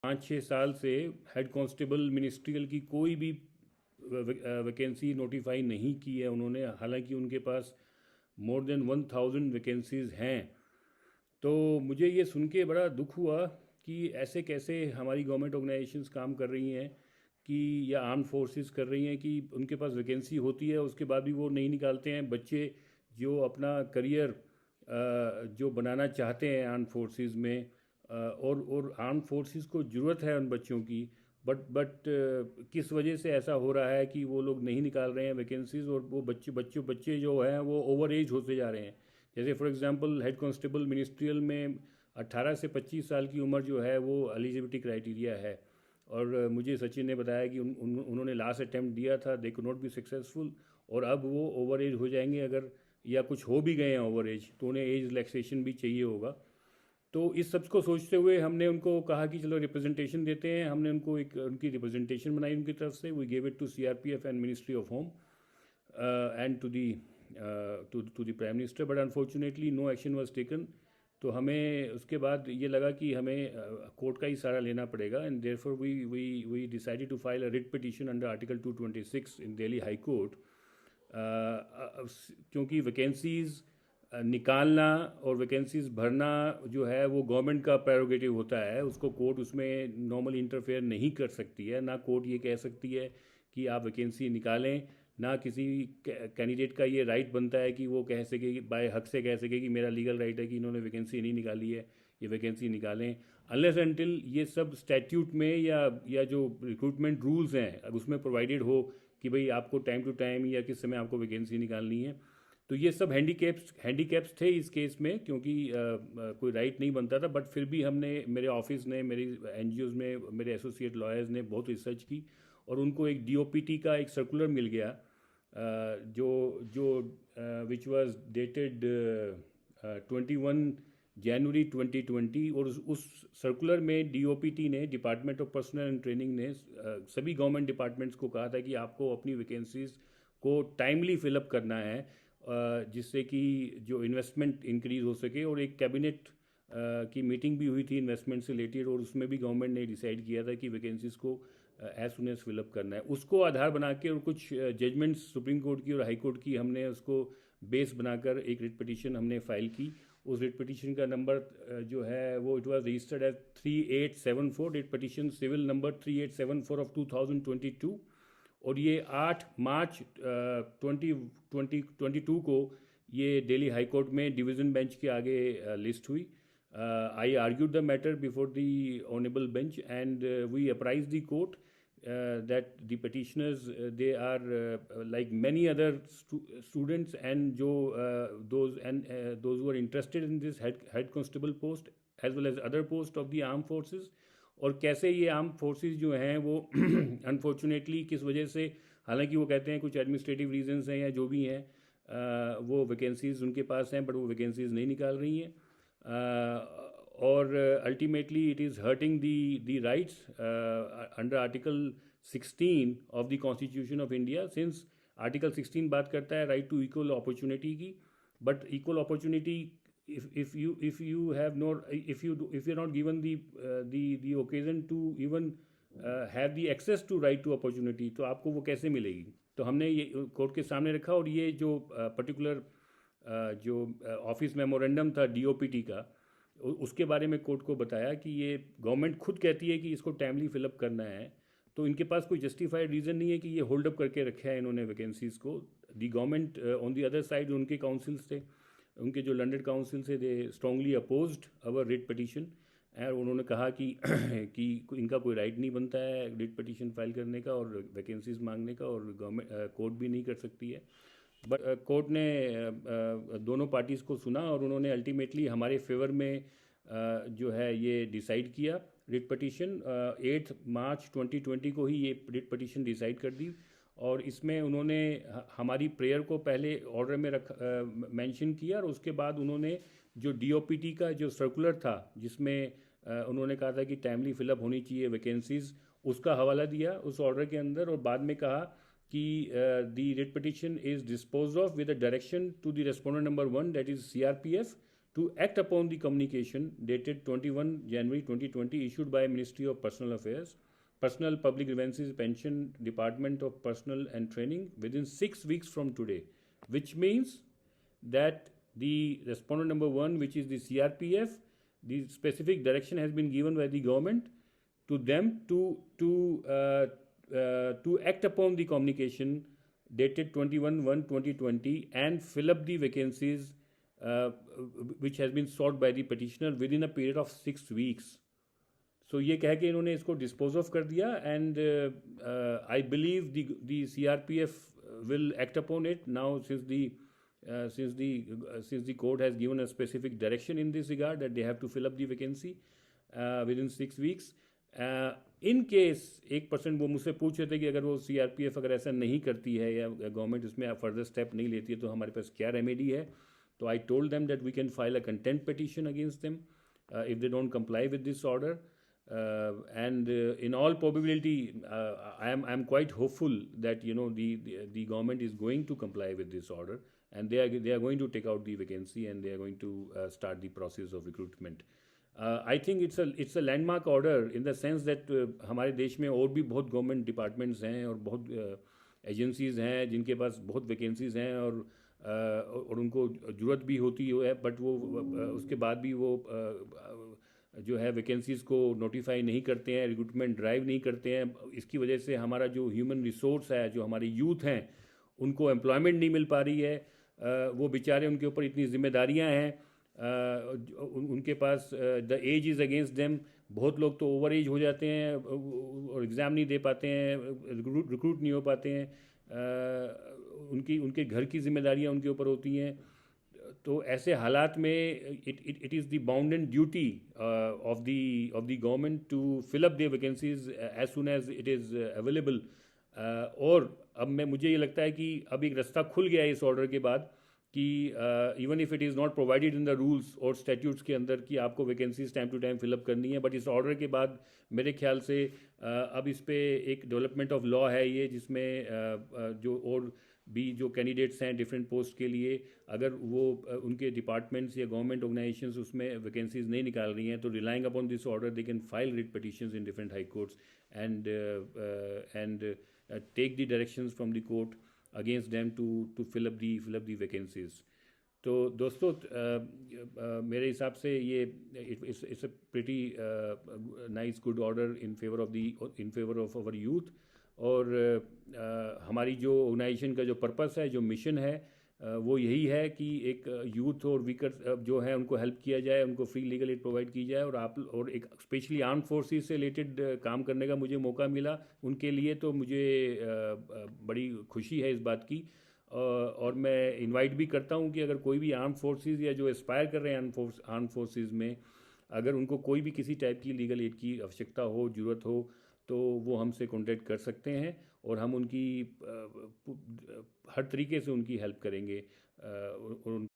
5-6 साल से head constable ministerial की कोई भी वैकेंसी नोटिफाई नहीं की है उन्होंने, हालांकि उनके पास मोर देन 1000 वैकेंसीज़ हैं। तो मुझे ये सुन के बड़ा दुख हुआ कि ऐसे कैसे हमारी गवर्नमेंट ऑर्गेनाइजेशंस काम कर रही हैं, कि या आर्म फोर्सेस कर रही हैं, कि उनके पास वैकेंसी होती है उसके बाद भी वो नहीं निकालते हैं। बच्चे जो अपना करियर जो बनाना चाहते हैं आर्म फोर्सेस में, और आर्म फोर्सेस को ज़रूरत है उन बच्चों की, बट किस वजह से ऐसा हो रहा है कि वो लोग नहीं निकाल रहे हैं वैकेंसीज़, और वो बच्चे जो हैं वो ओवर एज होते जा रहे हैं। जैसे for example head constable ministerial में 18 से 25 साल की उम्र जो है वो एलिजिबिलिटी क्राइटेरिया है। और मुझे सचिन ने बताया कि उन्होंने लास्ट अटैम्प्ट दिया था, they could not be successful, और अब वो ओवर एज हो जाएंगे अगर, या कुछ हो भी गए हैं ओवर एज तो उन्हें एज रिलैक्सेशन भी चाहिए होगा। तो इस सब को सोचते हुए हमने उनको कहा कि चलो रिप्रेजेंटेशन देते हैं। हमने उनको एक उनकी रिप्रेजेंटेशन बनाई उनकी तरफ से, we gave it to CRPF and ministry of home and to the prime minister, but unfortunately no action was taken. तो हमें उसके बाद ये लगा कि हमें कोर्ट का ही सहारा लेना पड़ेगा, and therefore we decided to file a writ petition under article 226 in Delhi high court. क्योंकि वैकेंसीज़ निकालना और वैकेंसीज भरना जो है वो गवर्नमेंट का प्रेरोगेटिव होता है, उसको कोर्ट उसमें नॉर्मली इंटरफेयर नहीं कर सकती है। ना कोर्ट ये कह सकती है कि आप वैकेंसी निकालें, ना किसी कैंडिडेट का ये राइट बनता है कि वो कह सके कि बाय हक से कह सके कि मेरा लीगल राइट है कि इन्होंने वैकेंसी नहीं निकाली है, ये वैकेंसी निकालें। अनलेस अनटिल ये सब स्टैट्यूट में या जो रिक्रूटमेंट रूल्स हैं उसमें प्रोवाइडेड हो कि भाई आपको टाइम टू टाइम या किस समय आपको वैकेंसी निकालनी है। तो ये सब हैंडीकैप्स थे इस केस में, क्योंकि कोई राइट नहीं बनता था। बट फिर भी हमने, मेरे ऑफिस ने, मेरी एनजीओज में, मेरे एसोसिएट लॉयर्स ने बहुत रिसर्च की, और उनको एक डीओपीटी का एक सर्कुलर मिल गया, जो जो विच वाज डेटेड 21 जनवरी 2020। और उस सर्कुलर में डीओपीटी ने, department of personal and training ने, सभी गवर्नमेंट डिपार्टमेंट्स को कहा था कि आपको अपनी वैकेंसीज को टाइमली फिलअप करना है, जिससे कि जो इन्वेस्टमेंट इंक्रीज़ हो सके। और एक कैबिनेट की मीटिंग भी हुई थी इन्वेस्टमेंट से रिलेटेड, और उसमें भी गवर्नमेंट ने डिसाइड किया था कि वैकेंसीज़ को एज सुन एज फिलअप करना है। उसको आधार बना के और कुछ जजमेंट्स सुप्रीम कोर्ट की और हाई कोर्ट की हमने उसको बेस बनाकर एक रिट पिटीशन हमने फाइल की। उस रिट पिटीशन का नंबर जो है वो it was registered as 3874, writ petition civil number 3874 of 2022। और ये 8 मार्च 2022 को ये दिल्ली हाई कोर्ट में डिवीज़न बेंच के आगे लिस्ट हुई। I argued the matter before the honourable bench, and we apprise the court that the petitioners they are like many other students, and जो those who are interested in this head constable post as well as other post of the armed forces। और कैसे ये arm forces जो हैं वो unfortunately किस वजह से, हालांकि वो कहते हैं कुछ एडमिनिस्ट्रेटिव रीजंस हैं या जो भी हैं, वो वैकेंसीज़ उनके पास हैं बट वो वैकेंसीज़ नहीं निकाल रही हैं। और ultimately it is hurting the rights under article 16 of the constitution of India. Since article 16 बात करता है राइट टू इक्वल अपॉर्चुनिटी की, but equal opportunity, if you have not, if you're not given the occasion to even have the access to right to opportunity, तो आपको वो कैसे मिलेगी। तो हमने ये कोर्ट के सामने रखा, और ये जो पर्टिकुलर जो ऑफिस मेमोरेंडम था डीओपीटी का, उसके बारे में कोर्ट को बताया कि ये गवर्नमेंट खुद कहती है कि इसको टाइमली फिलअप करना है, तो इनके पास कोई जस्टिफाइड रीज़न नहीं है कि ये होल्ड अप करके रखा है इन्होंने वैकेंसीज़ को। The government on the other side, उनके काउंसिल्स थे, उनके जो लंडन काउंसिल से, they strongly opposed our writ petition. और उन्होंने कहा कि कि इनका कोई राइट नहीं बनता है रिट पिटीशन फाइल करने का और वैकेंसीज मांगने का, और गवर्नमेंट कोर्ट भी नहीं कर सकती है। बट कोर्ट ने दोनों पार्टीज़ को सुना, और उन्होंने अल्टीमेटली हमारे फेवर में जो है ये डिसाइड किया। रिट पिटीशन 8 मार्च 2020 को ही ये रिट पिटीशन डिसाइड कर दी, और इसमें उन्होंने हमारी प्रेयर को पहले ऑर्डर में मेंशन किया, और उसके बाद उन्होंने जो डीओपीटी का जो सर्कुलर था जिसमें उन्होंने कहा था कि टाइमली फिलअप होनी चाहिए वैकेंसीज, उसका हवाला दिया उस ऑर्डर के अंदर, और बाद में कहा कि the writ petition is dispose of with the direction to the respondent number 1 that is CRPF to act upon the communication dated 21 January 2020 issued by Ministry of Personal Affairs, Personal Public Grievances Pension Department of Personnel and Training within 6 weeks from today, which means that the respondent number 1, which is the CRPF, the specific direction has been given by the government to them to act upon the communication dated 21/1/2020 and fill up the vacancies which has been sought by the petitioner within a period of 6 weeks. So ये कह के इन्होंने इसको dispose of कर दिया and I believe the CRPF will act upon it now since the court has given a specific direction in this regard that they have to fill up the vacancy within 6 weeks. In case 1% वो मुझसे पूछ रहे थे कि अगर वो CRPF अगर ऐसा नहीं करती है या गवर्नमेंट इसमें फर्दर स्टेप नहीं लेती है तो हमारे पास क्या रेमेडी है. तो I told them that we can file a contempt petition against them if they don't comply with this order. And in all probability, I am quite hopeful that the government is going to comply with this order, and they are going to take out the vacancy and they are going to start the process of recruitment. I think it's a landmark order in the sense that हमारे देश में और भी बहुत government departments हैं और बहुत agencies हैं जिनके पास बहुत वैकेंसीज़ हैं और उनको ज़रूरत भी होती है, बट वो उसके बाद भी वो जो है वैकेंसीज़ को नोटिफाई नहीं करते हैं, रिक्रूटमेंट ड्राइव नहीं करते हैं. इसकी वजह से हमारा जो ह्यूमन रिसोर्स है, जो हमारे यूथ हैं, उनको एम्प्लॉयमेंट नहीं मिल पा रही है. वो बेचारे, उनके ऊपर इतनी जिम्मेदारियां हैं, उनके पास the age is against them. बहुत लोग तो ओवर एज हो जाते हैं और एग्ज़ाम नहीं दे पाते हैं, रिक्रूट नहीं हो पाते हैं. उनके घर की जिम्मेदारियां उनके ऊपर होती हैं. तो ऐसे हालात में it is the bound and duty of the government to fill up the vacancies as soon as it is available. और अब मुझे ये लगता है कि अब एक रास्ता खुल गया है इस ऑर्डर के बाद कि even if it is not provided in the rules और स्टैट्यूट्स के अंदर कि आपको vacancies time to time fill up करनी है, बट इस ऑर्डर के बाद मेरे ख्याल से अब इस पे एक डेवलपमेंट ऑफ लॉ है ये, जिसमें जो और भी जो कैंडिडेट्स हैं डिफरेंट पोस्ट के लिए, अगर वो उनके डिपार्टमेंट्स या गवर्नमेंट ऑर्गेनाइजेशंस उसमें वैकेंसीज नहीं निकाल रही हैं, तो relying upon this order they can file writ petitions in different high courts and take the directions from the court against them to fill up the vacancies. तो दोस्तों, मेरे हिसाब से ये it's a pretty nice good order in favour of our youth. और हमारी जो organisation का जो पर्पस है, जो मिशन है, वो यही है कि एक यूथ और वीकर जो है उनको हेल्प किया जाए, उनको फ्री लीगल एड प्रोवाइड की जाए. और एक स्पेशली आर्म फोर्सेस से रिलेटेड काम करने का मुझे मौका मिला उनके लिए, तो मुझे बड़ी खुशी है इस बात की. और मैं इनवाइट भी करता हूं कि अगर कोई भी आर्म फोर्सेस या जो एस्पायर कर रहे हैं आर्म फोर्सेस में, अगर उनको कोई भी किसी टाइप की लीगल एड की आवश्यकता हो, ज़रूरत हो, तो वो हमसे कॉन्टेक्ट कर सकते हैं और हम उनकी हर तरीके से उनकी हेल्प करेंगे. और